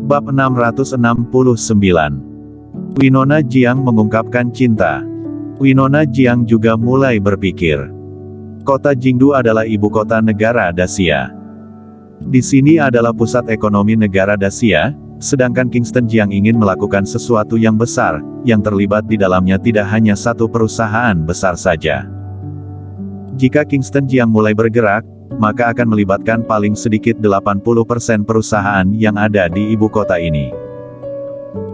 Bab 669. Winona Jiang mengungkapkan cinta. Winona Jiang juga mulai berpikir. Kota Jingdu adalah ibu kota negara Daxia. Di sini adalah pusat ekonomi negara Daxia, sedangkan Kingston Jiang ingin melakukan sesuatu yang besar, yang terlibat di dalamnya tidak hanya satu perusahaan besar saja. Jika Kingston Jiang mulai bergerak, maka akan melibatkan paling sedikit 80% perusahaan yang ada di ibu kota ini.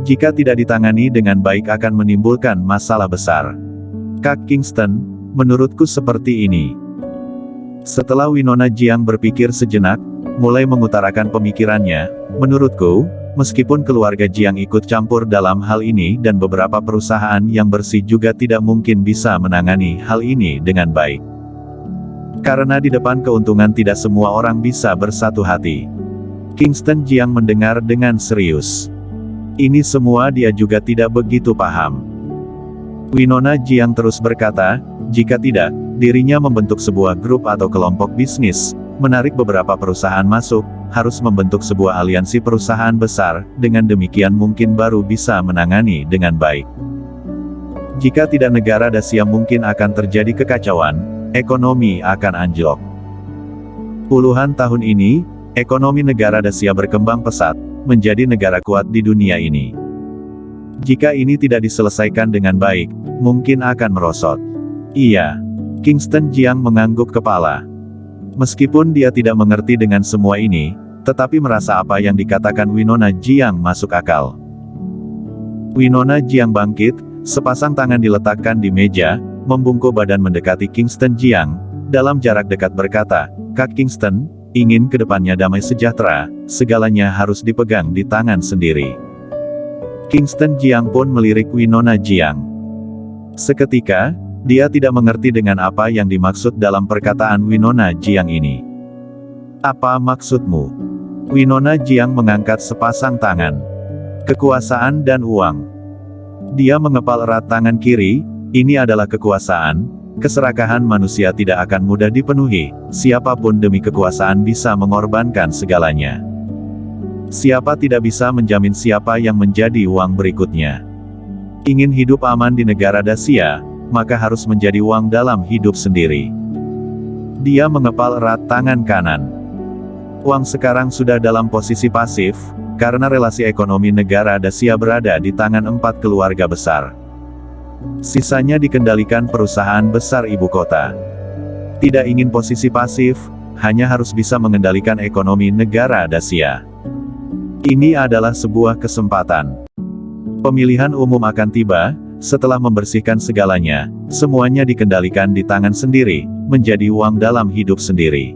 Jika tidak ditangani dengan baik akan menimbulkan masalah besar. Kak Kingston, menurutku seperti ini. Setelah Winona Jiang berpikir sejenak, mulai mengutarakan pemikirannya, menurutku, meskipun keluarga Jiang ikut campur dalam hal ini dan beberapa perusahaan yang bersih juga tidak mungkin bisa menangani hal ini dengan baik. Karena di depan keuntungan tidak semua orang bisa bersatu hati. Kingston Jiang mendengar dengan serius. Ini semua dia juga tidak begitu paham. Winona Jiang terus berkata, jika tidak, dirinya membentuk sebuah grup atau kelompok bisnis, menarik beberapa perusahaan masuk, harus membentuk sebuah aliansi perusahaan besar, dengan demikian mungkin baru bisa menangani dengan baik. Jika tidak negara Daxia mungkin akan terjadi kekacauan, ekonomi akan anjlok. Puluhan tahun ini, ekonomi negara Daxia berkembang pesat, menjadi negara kuat di dunia ini. Jika ini tidak diselesaikan dengan baik, mungkin akan merosot. Iya. Kingston Jiang mengangguk kepala. Meskipun dia tidak mengerti dengan semua ini, tetapi merasa apa yang dikatakan Winona Jiang masuk akal. Winona Jiang bangkit, sepasang tangan diletakkan di meja, membungkuk badan mendekati Kingston Jiang, dalam jarak dekat berkata, Kak Kingston, ingin kedepannya damai sejahtera, segalanya harus dipegang di tangan sendiri. Kingston Jiang pun melirik Winona Jiang. Seketika, dia tidak mengerti dengan apa yang dimaksud dalam perkataan Winona Jiang ini. Apa maksudmu? Winona Jiang mengangkat sepasang tangan. Kekuasaan dan uang. Dia mengepal erat tangan kiri, ini adalah kekuasaan, keserakahan manusia tidak akan mudah dipenuhi, siapapun demi kekuasaan bisa mengorbankan segalanya. Siapa tidak bisa menjamin siapa yang menjadi uang berikutnya. Ingin hidup aman di negara Daxia, maka harus menjadi uang dalam hidup sendiri. Dia mengepal erat tangan kanan. Uang sekarang sudah dalam posisi pasif, karena relasi ekonomi negara Daxia berada di tangan 4 keluarga besar. Sisanya dikendalikan perusahaan besar ibu kota. Tidak ingin posisi pasif, hanya harus bisa mengendalikan ekonomi negara Daxia. Ini adalah sebuah kesempatan. Pemilihan umum akan tiba, setelah membersihkan segalanya, semuanya dikendalikan di tangan sendiri, menjadi uang dalam hidup sendiri.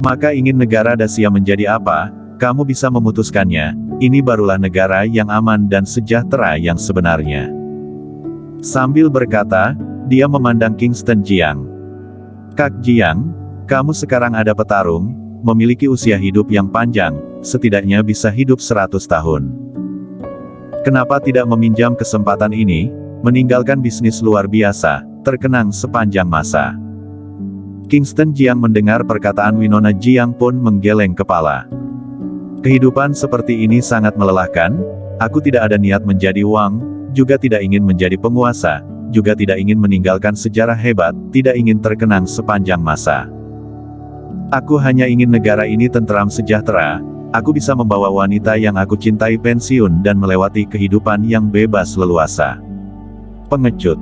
Maka ingin negara Daxia menjadi apa, kamu bisa memutuskannya, ini barulah negara yang aman dan sejahtera yang sebenarnya. Sambil berkata, dia memandang Kingston Jiang. Kak Jiang, kamu sekarang ada petarung, memiliki usia hidup yang panjang, setidaknya bisa hidup 100 tahun. Kenapa tidak meminjam kesempatan ini, meninggalkan bisnis luar biasa, terkenang sepanjang masa? Kingston Jiang mendengar perkataan Winona Jiang pun menggeleng kepala. Kehidupan seperti ini sangat melelahkan, aku tidak ada niat menjadi uang, juga tidak ingin menjadi penguasa, juga tidak ingin meninggalkan sejarah hebat, tidak ingin terkenang sepanjang masa. Aku hanya ingin negara ini tentram sejahtera, aku bisa membawa wanita yang aku cintai pensiun dan melewati kehidupan yang bebas leluasa. Pengecut.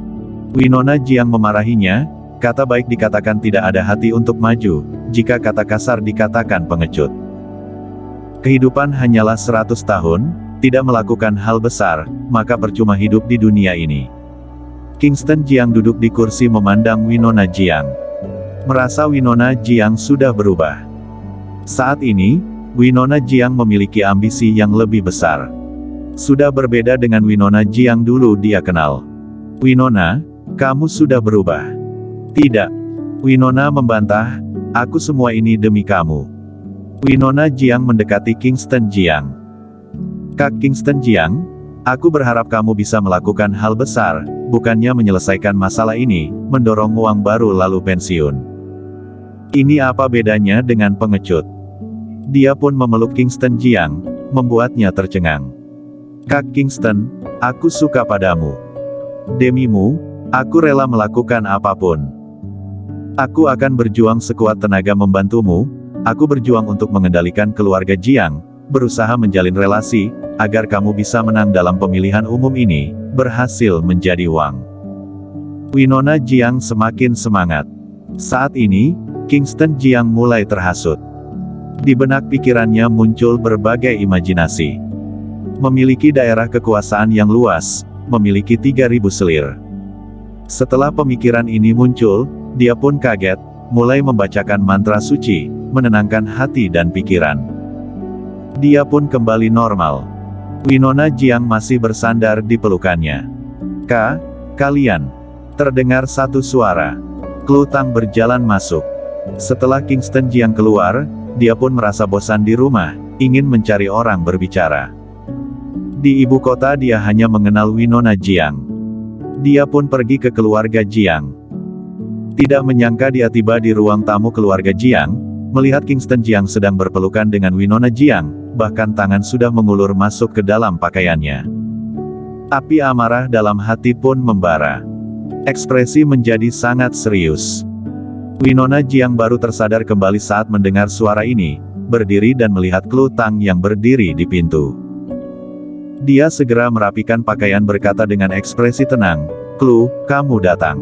Winona Jiang memarahinya, kata baik dikatakan tidak ada hati untuk maju, jika kata kasar dikatakan pengecut. Kehidupan hanyalah 100 tahun, tidak melakukan hal besar, maka percuma hidup di dunia ini. Kingston Jiang duduk di kursi memandang Winona Jiang. Merasa Winona Jiang sudah berubah. Saat ini, Winona Jiang memiliki ambisi yang lebih besar. Sudah berbeda dengan Winona Jiang dulu dia kenal. Winona, kamu sudah berubah. Tidak. Winona membantah, aku semua ini demi kamu. Winona Jiang mendekati Kingston Jiang. Kak Kingston Jiang, aku berharap kamu bisa melakukan hal besar, bukannya menyelesaikan masalah ini, mendorong uang baru lalu pensiun. Ini apa bedanya dengan pengecut? Dia pun memeluk Kingston Jiang, membuatnya tercengang. Kak Kingston, aku suka padamu. Demimu, aku rela melakukan apapun. Aku akan berjuang sekuat tenaga membantumu, aku berjuang untuk mengendalikan keluarga Jiang, berusaha menjalin relasi, agar kamu bisa menang dalam pemilihan umum ini, berhasil menjadi Wang. Winona Jiang semakin semangat. Saat ini, Kingston Jiang mulai terhasut. Di benak pikirannya muncul berbagai imajinasi. Memiliki daerah kekuasaan yang luas, memiliki 3.000 selir. Setelah pemikiran ini muncul, dia pun kaget, mulai membacakan mantra suci, menenangkan hati dan pikiran. Dia pun kembali normal. Winona Jiang masih bersandar di pelukannya. Kalian. Terdengar satu suara. Klu Tang berjalan masuk. Setelah Kingston Jiang keluar, dia pun merasa bosan di rumah, ingin mencari orang berbicara. Di ibu kota dia hanya mengenal Winona Jiang. Dia pun pergi ke keluarga Jiang. Tidak menyangka dia tiba di ruang tamu keluarga Jiang, melihat Kingston Jiang sedang berpelukan dengan Winona Jiang, bahkan tangan sudah mengulur masuk ke dalam pakaiannya. Api amarah dalam hati pun membara. Ekspresi menjadi sangat serius. Winona Jiang baru tersadar kembali saat mendengar suara ini, berdiri dan melihat Klu Tang yang berdiri di pintu. Dia segera merapikan pakaian berkata dengan ekspresi tenang, "Klu, kamu datang."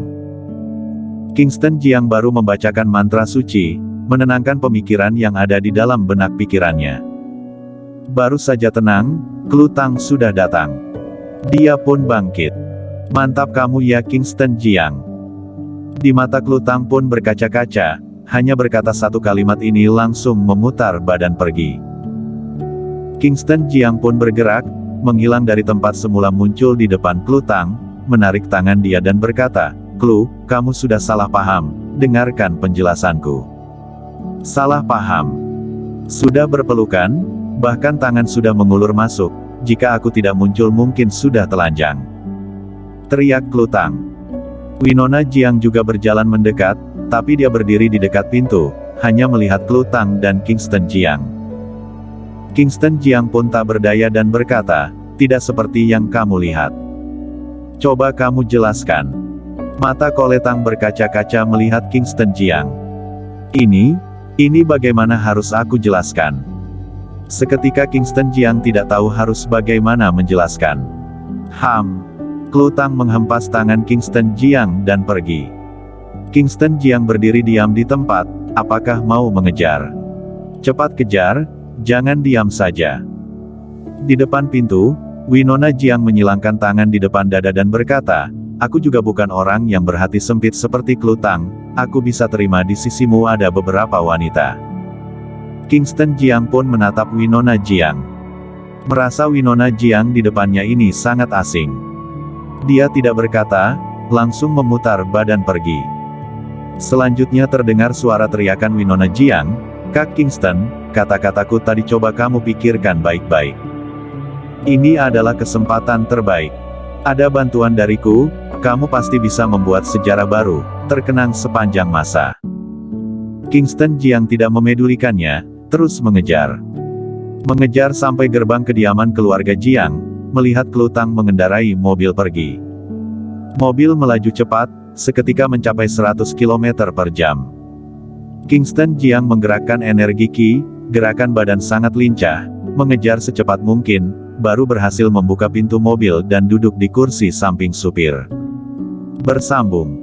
Kingston Jiang baru membacakan mantra suci, menenangkan pemikiran yang ada di dalam benak pikirannya. Baru saja tenang, Klu Tang sudah datang. Dia pun bangkit. "Mantap kamu ya Kingston Jiang." Di mata Klu Tang pun berkaca-kaca, hanya berkata satu kalimat ini langsung memutar badan pergi. Kingston Jiang pun bergerak, menghilang dari tempat semula muncul di depan Klu Tang, menarik tangan dia dan berkata, "Klu, kamu sudah salah paham, dengarkan penjelasanku." Salah paham. Sudah berpelukan, bahkan tangan sudah mengulur masuk, jika aku tidak muncul mungkin sudah telanjang. Teriak Klu Tang. Winona Jiang juga berjalan mendekat, tapi dia berdiri di dekat pintu, hanya melihat Klu Tang dan Kingston Jiang. Kingston Jiang pun tak berdaya dan berkata, "Tidak seperti yang kamu lihat. Coba kamu jelaskan." Mata Kole Tang berkaca-kaca melihat Kingston Jiang. Ini bagaimana harus aku jelaskan?" Seketika Kingston Jiang tidak tahu harus bagaimana menjelaskan. Klu Tang menghempas tangan Kingston Jiang dan pergi. Kingston Jiang berdiri diam di tempat, apakah mau mengejar? Cepat kejar, jangan diam saja. Di depan pintu, Winona Jiang menyilangkan tangan di depan dada dan berkata, "Aku juga bukan orang yang berhati sempit seperti Klu Tang, aku bisa terima di sisimu ada beberapa wanita." Kingston Jiang pun menatap Winona Jiang. Merasa Winona Jiang di depannya ini sangat asing. Dia tidak berkata, langsung memutar badan pergi. Selanjutnya terdengar suara teriakan Winona Jiang, "Kak Kingston, kata-kataku tadi coba kamu pikirkan baik-baik. Ini adalah kesempatan terbaik. Ada bantuan dariku, kamu pasti bisa membuat sejarah baru, terkenang sepanjang masa." Kingston Jiang tidak memedulikannya, terus mengejar. Mengejar sampai gerbang kediaman keluarga Jiang, melihat Klu Tang mengendarai mobil pergi. Mobil melaju cepat, seketika mencapai 100 km per jam. Kingston Jiang menggerakkan energi Qi, gerakan badan sangat lincah, mengejar secepat mungkin, baru berhasil membuka pintu mobil dan duduk di kursi samping supir. Bersambung.